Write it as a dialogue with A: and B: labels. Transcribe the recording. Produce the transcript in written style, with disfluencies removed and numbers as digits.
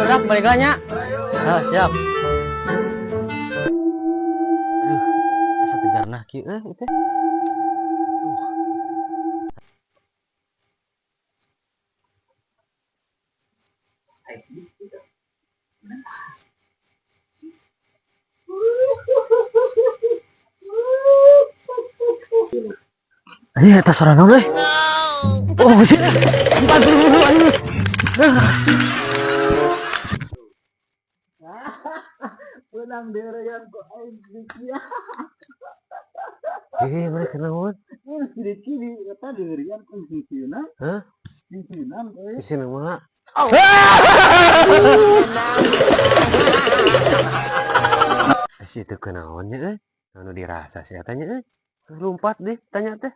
A: Berak balik lanya. Siap. Aduh, asa tegar nah kieu itu. Atas orang dulu. Oh, sini. 40 ayo.
B: Menang derean kok aing dia.
A: Mereka naon?
B: Ini sedikit kiri eta derean kan sisina.
A: Hah?
B: Sisinan euy.
A: Sini mana? Si itu kenaonnya anu dirasa sih katanya lompat deh tanya teh.